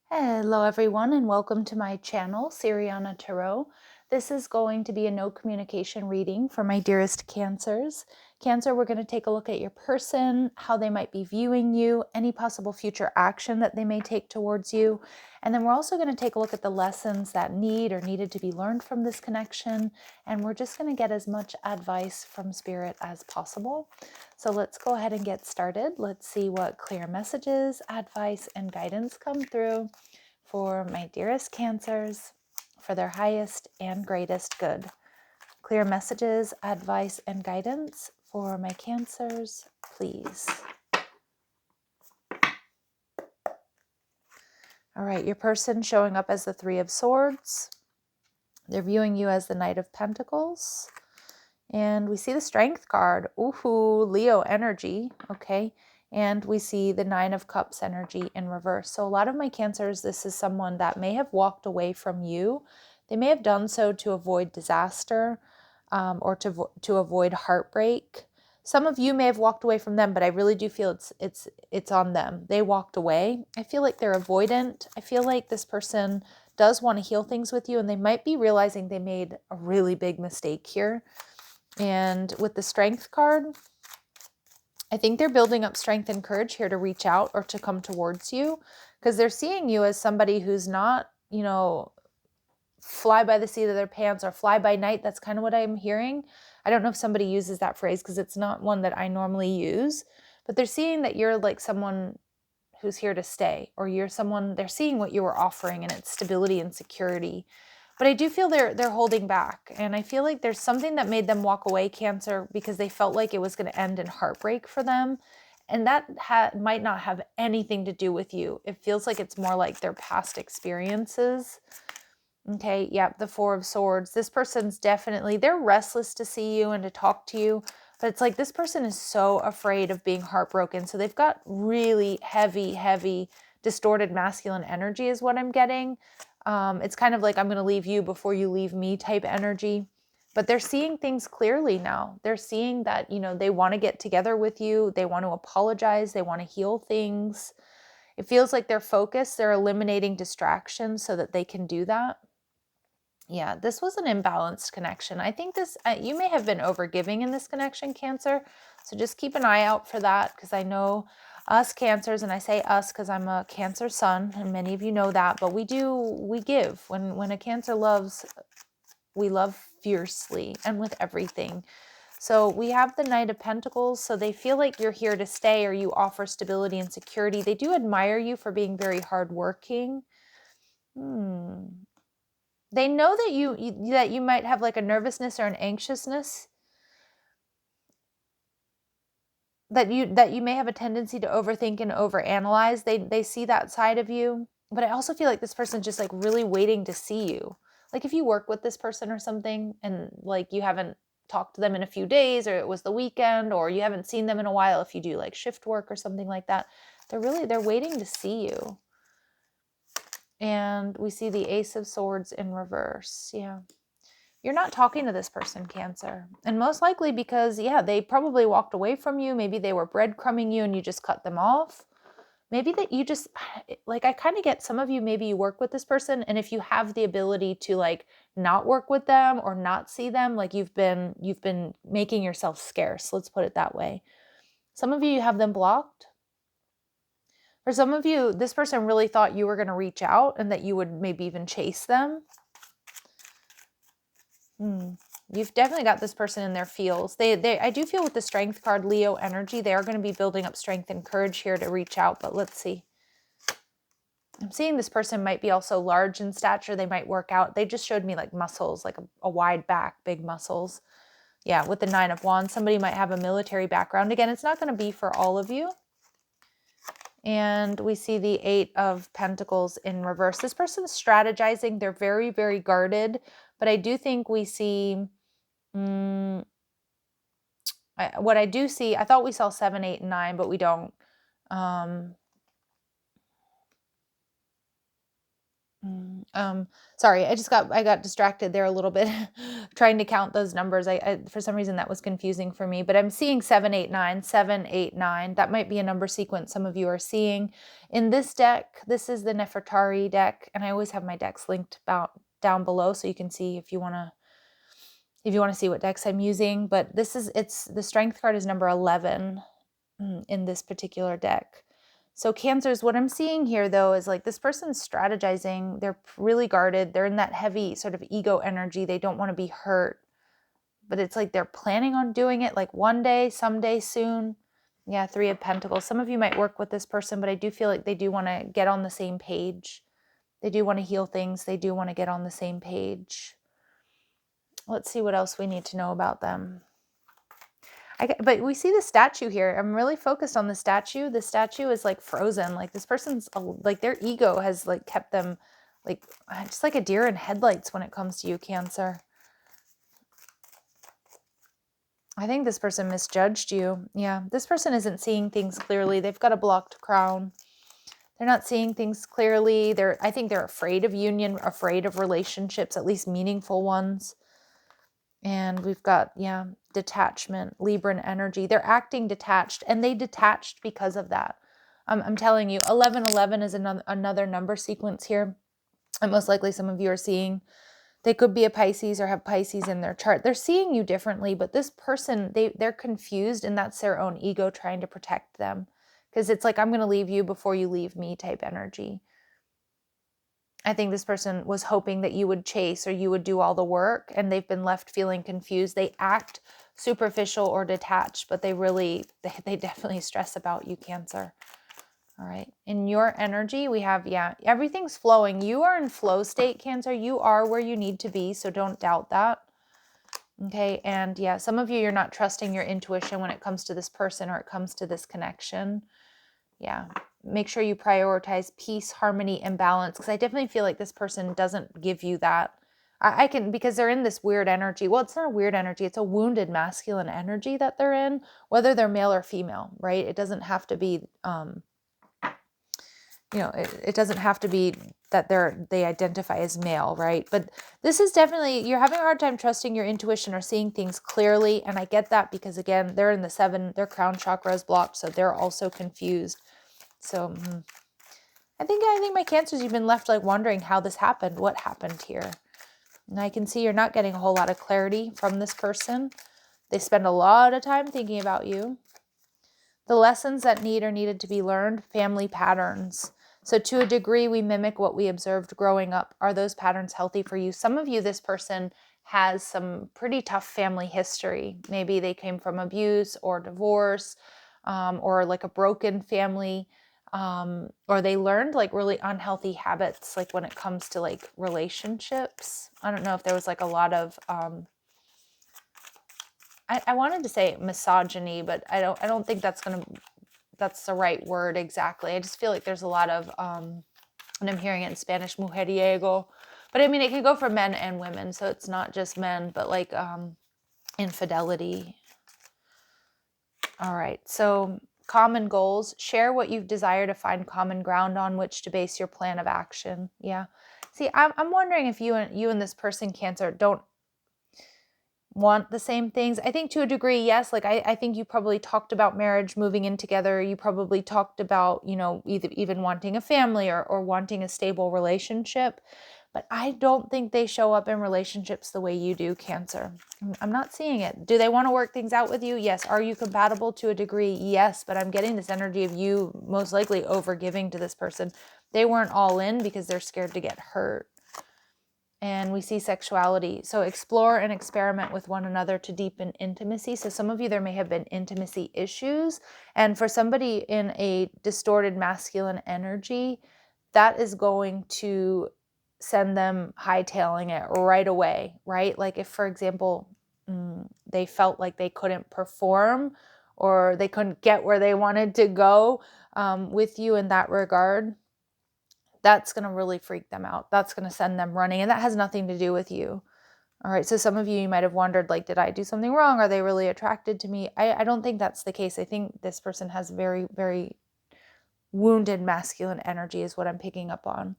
Hello everyone and welcome to my channel, Siriana Tarot. This is going to be a no communication reading for my dearest Cancers. Cancer, we're going to take a look at your person, how they might be viewing you, any possible future action that they may take towards you. And then we're also going to take a look at the lessons that needed to be learned from this connection. And we're just going to get as much advice from Spirit as possible. So let's go ahead and get started. Let's see what clear messages, advice, and guidance come through for my dearest Cancers for their highest and greatest good. Clear messages, advice, and guidance for my Cancers, please. All right, your person showing up as the Three of Swords. They're viewing you as the Knight of Pentacles. And we see the Strength card. Ooh, Leo energy. Okay. And we see the Nine of Cups energy in reverse. So a lot of my Cancers, this is someone that may have walked away from you. They may have done so to avoid disaster or to avoid heartbreak. Some of you may have walked away from them, but I really do feel it's on them. They walked away. I feel like they're avoidant. I feel like this person does want to heal things with you, and they might be realizing they made a really big mistake here. And with the Strength card, I think they're building up strength and courage here to reach out or to come towards you, because they're seeing you as somebody who's not, fly by the seat of their pants or fly by night. That's kind of what I'm hearing. I don't know if somebody uses that phrase because it's not one that I normally use, but they're seeing that you're like someone who's here to stay, or you're someone, they're seeing what you were offering and it's stability and security. But I do feel they're holding back, and I feel like there's something that made them walk away, Cancer, because they felt like it was going to end in heartbreak for them. And that might not have anything to do with you. It feels like it's more like their past experiences. Okay, yep, the Four of Swords. This person's definitely, they're restless to see you and to talk to you, but it's like this person is so afraid of being heartbroken. So they've got really heavy, distorted masculine energy is what I'm getting. It's kind of like, I'm going to leave you before you leave me type energy. But they're seeing things clearly now. They're seeing that, they want to get together with you. They want to apologize. They want to heal things. It feels like they're focused. They're eliminating distractions so that they can do that. Yeah, this was an imbalanced connection. I think this, you may have been overgiving in this connection, Cancer. So just keep an eye out for that, because I know us Cancers, and I say us because I'm a Cancer sun, and many of you know that, but we give. When a Cancer loves, we love fiercely and with everything. So we have the Knight of Pentacles. So they feel like you're here to stay, or you offer stability and security. They do admire you for being very hardworking. They know that you might have like a nervousness or an anxiousness, that you may have a tendency to overthink and overanalyze. They see that side of you. But I also feel like this person's just like really waiting to see you. Like if you work with this person or something, and like you haven't talked to them in a few days, or it was the weekend, or you haven't seen them in a while, if you do like shift work or something like that, they're waiting to see you. And we see the Ace of Swords in reverse. Yeah. You're not talking to this person, Cancer. And most likely because, yeah, they probably walked away from you. Maybe they were breadcrumbing you and you just cut them off. Maybe that you just, like, I kind of get some of you, maybe you work with this person, and if you have the ability to like not work with them or not see them, like you've been making yourself scarce. Let's put it that way. Some of you have them blocked. For some of you, this person really thought you were going to reach out and that you would maybe even chase them. You've definitely got this person in their feels. I do feel with the Strength card, Leo energy, they are going to be building up strength and courage here to reach out. But let's see. I'm seeing this person might be also large in stature. They might work out. They just showed me like muscles, like a wide back, big muscles. Yeah, with the Nine of Wands, somebody might have a military background. Again, it's not going to be for all of you. And we see the Eight of Pentacles in reverse. This person's strategizing. They're very, very guarded. But I do think we see... what I do see, I thought we saw 7, 8, and 9, but we don't. Sorry, I got distracted there a little bit trying to count those numbers. I for some reason that was confusing for me, but I'm seeing 789, 789. That might be a number sequence some of you are seeing. In this deck, this is the Nefertari deck, and I always have my decks linked down below so you can see if you want to see what decks I'm using, but it's the strength card is number 11 in this particular deck. So Cancers, what I'm seeing here though is like this person's strategizing. They're really guarded. They're in that heavy sort of ego energy. They don't want to be hurt, but it's like they're planning on doing it like one day, someday soon. Yeah, 3 of Pentacles. Some of you might work with this person, but I do feel like they do want to get on the same page. They do want to heal things. They do want to get on the same page. Let's see what else we need to know about them. But we see the statue here. I'm really focused on the statue. The statue is like frozen. Like this person's like their ego has like kept them like just like a deer in headlights when it comes to you, Cancer. I think this person misjudged you. Yeah, this person isn't seeing things clearly. They've got a blocked crown. They're not seeing things clearly. I think they're afraid of union, afraid of relationships, at least meaningful ones. And we've got, yeah, detachment, Libran energy. They're acting detached, and they detached because of that. I'm telling you, 1111 is another number sequence here. And most likely some of you are seeing. They could be a Pisces or have Pisces in their chart. They're seeing you differently, but this person, they're confused, and that's their own ego trying to protect them. Because it's like, I'm going to leave you before you leave me type energy. I think this person was hoping that you would chase or you would do all the work, and they've been left feeling confused. They act superficial or detached, but they definitely stress about you, Cancer. All right. In your energy, we have, yeah, everything's flowing. You are in flow state, Cancer. You are where you need to be, so don't doubt that. Okay. And yeah, some of you, you're not trusting your intuition when it comes to this person or it comes to this connection. Yeah. Make sure you prioritize peace, harmony, and balance, because I definitely feel like this person doesn't give you that. I can, because they're in this weird energy. Well, it's not a weird energy. It's a wounded masculine energy that they're in, whether they're male or female, right? It doesn't have to be, it doesn't have to be that they identify as male, right? But this is definitely, you're having a hard time trusting your intuition or seeing things clearly. And I get that because, again, they're in the 7, their crown chakra is blocked, so they're also confused. So I think my Cancers, you've been left like wondering how this happened, what happened here. And I can see you're not getting a whole lot of clarity from this person. They spend a lot of time thinking about you. The lessons that needed to be learned, family patterns. So to a degree, we mimic what we observed growing up. Are those patterns healthy for you? Some of you, this person has some pretty tough family history. Maybe they came from abuse or divorce, or like a broken family. Or they learned like really unhealthy habits, like when it comes to like relationships. I don't know if there was like a lot of, I wanted to say misogyny, but I don't think that's the right word exactly. I just feel like there's a lot of, and I'm hearing it in Spanish, mujeriego, but I mean, it can go for men and women. So it's not just men, but like, infidelity. All right. So common goals, share what you desire to find common ground on which to base your plan of action. Yeah. See, I'm wondering if you and this person, Cancer, don't want the same things. I think to a degree, yes. Like I think you probably talked about marriage, moving in together. You probably talked about, even wanting a family or wanting a stable relationship. But I don't think they show up in relationships the way you do, Cancer. I'm not seeing it. Do they want to work things out with you? Yes. Are you compatible to a degree? Yes. But I'm getting this energy of you most likely over giving to this person. They weren't all in because they're scared to get hurt. And we see sexuality. So explore and experiment with one another to deepen intimacy. So some of you, there may have been intimacy issues. And for somebody in a distorted masculine energy, that is going to send them hightailing it right away, right? Like if, for example, they felt like they couldn't perform or they couldn't get where they wanted to go with you in that regard, that's going to really freak them out. That's going to send them running. And that has nothing to do with you. All right. So some of you might have wondered, like, did I do something wrong? Are they really attracted to me? I don't think that's the case. I think this person has very, very wounded masculine energy is what I'm picking up on.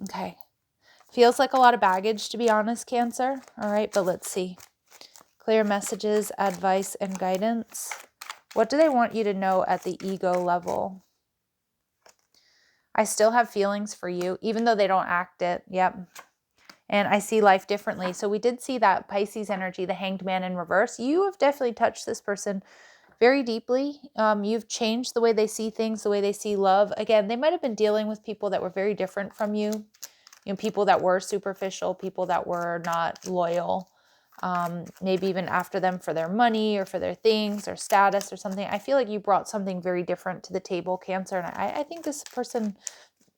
Okay. Feels like a lot of baggage, to be honest, Cancer. All right, but let's see. Clear messages, advice, and guidance. What do they want you to know at the ego level? I still have feelings for you, even though they don't act it. Yep. And I see life differently. So we did see that Pisces energy, the Hanged Man in reverse. You have definitely touched this person very deeply. You've changed the way they see things, the way they see love. Again, they might have been dealing with people that were very different from you. You know, people that were superficial, people that were not loyal. Maybe even after them for their money or for their things or status or something. I feel like you brought something very different to the table, Cancer. And I think this person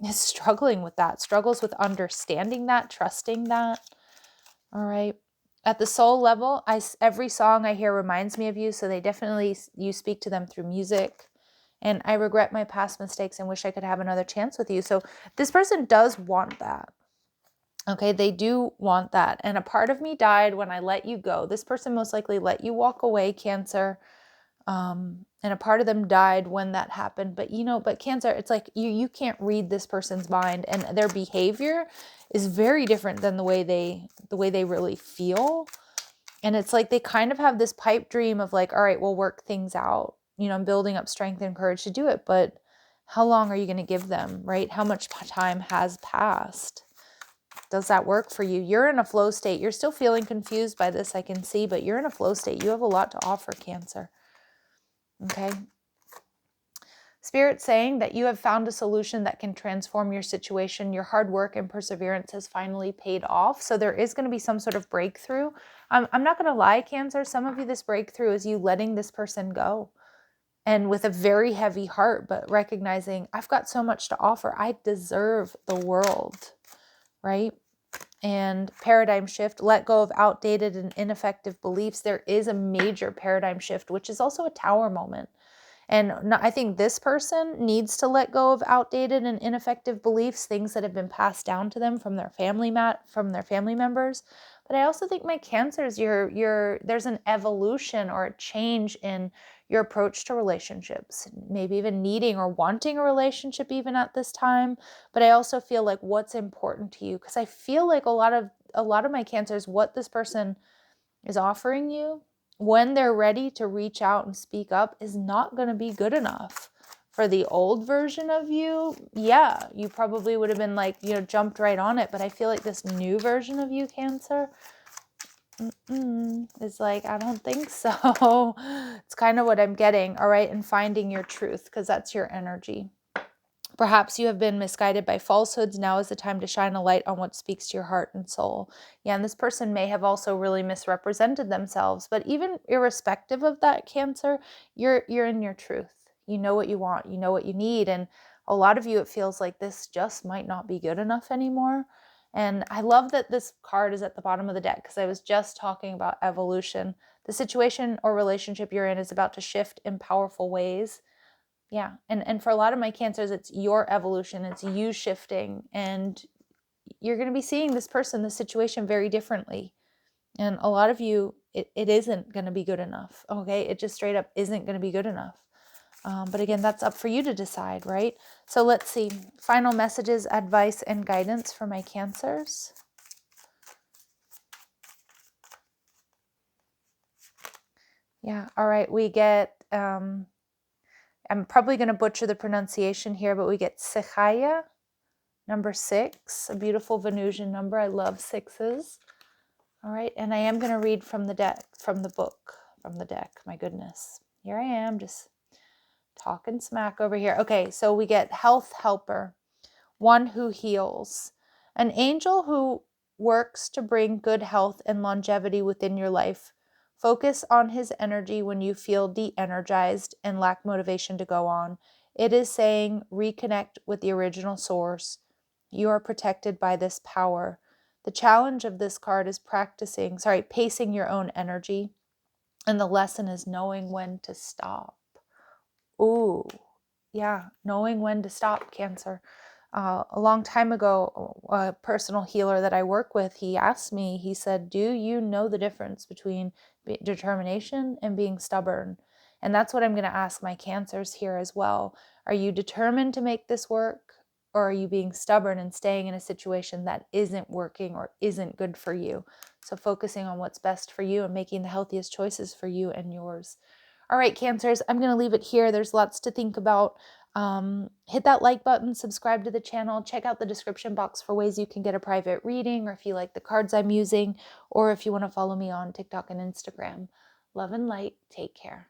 is struggling with that, struggles with understanding that, trusting that. All right. At the soul level, every song I hear reminds me of you. So they definitely, you speak to them through music. And I regret my past mistakes and wish I could have another chance with you. So this person does want that. Okay, they do want that. And a part of me died when I let you go. This person most likely let you walk away, Cancer. And a part of them died when that happened. But but Cancer, it's like you can't read this person's mind, and their behavior is very different than the way they really feel. And it's like they kind of have this pipe dream of like, all right, we'll work things out. I'm building up strength and courage to do it. But how long are you going to give them, right? How much time has passed? Does that work for you? You're in a flow state. You're still feeling confused by this, I can see, but you're in a flow state. You have a lot to offer, Cancer. Okay. Spirit saying that you have found a solution that can transform your situation. Your hard work and perseverance has finally paid off. So there is going to be some sort of breakthrough. I'm not going to lie, Cancer. Some of you, this breakthrough is you letting this person go. And with a very heavy heart, but recognizing I've got so much to offer. I deserve the world, right? And paradigm shift, let go of outdated and ineffective beliefs. There is a major paradigm shift, which is also a tower moment. And I think this person needs to let go of outdated and ineffective beliefs, things that have been passed down to them from their family members. But I also think my Cancers, there's an evolution or a change in your approach to relationships, maybe even needing or wanting a relationship even at this time. But I also feel like what's important to you, because I feel like a lot of my Cancers, what this person is offering you when they're ready to reach out and speak up is not going to be good enough. For the old version of you, yeah, you probably would have been like, jumped right on it. But I feel like this new version of you, Cancer, is like, I don't think so. It's kind of what I'm getting. All right. And finding your truth, because that's your energy. Perhaps you have been misguided by falsehoods. Now is the time to shine a light on what speaks to your heart and soul. Yeah, and this person may have also really misrepresented themselves. But even irrespective of that, Cancer, you're in your truth. You know what you want. You know what you need. And a lot of you, it feels like this just might not be good enough anymore. And I love that this card is at the bottom of the deck, because I was just talking about evolution. The situation or relationship you're in is about to shift in powerful ways. Yeah. And for a lot of my Cancers, it's your evolution. It's you shifting, and you're going to be seeing this person, this situation very differently. And a lot of you, it isn't going to be good enough. Okay. It just straight up isn't going to be good enough. But again, that's up for you to decide, right? So let's see. Final messages, advice, and guidance for my Cancers. Yeah. All right. We get, I'm probably going to butcher the pronunciation here, but we get Sechaya, number 6, a beautiful Venusian number. I love 6s. All right. And I am going to read from the deck, from the book, from the deck. My goodness. Here I am just talking smack over here. Okay. So we get health helper, one who heals, an angel who works to bring good health and longevity within your life. Focus on his energy when you feel de-energized and lack motivation to go on. It is saying reconnect with the original source. You are protected by this power. The challenge of this card is pacing your own energy. And the lesson is knowing when to stop. Ooh, yeah, knowing when to stop, Cancer. A long time ago, a personal healer that I work with, he asked me, he said, do you know the difference between determination and being stubborn? And that's what I'm going to ask my Cancers here as well. Are you determined to make this work, Or are you being stubborn and staying in a situation that isn't working or isn't good for you? So focusing on what's best for you and making the healthiest choices for you and yours. All right, Cancers, I'm going to leave it here. There's lots to think about. Hit that like button, subscribe to the channel, check out the description box for ways you can get a private reading, or if you like the cards I'm using, or if you want to follow me on TikTok and Instagram. Love and light. Take care.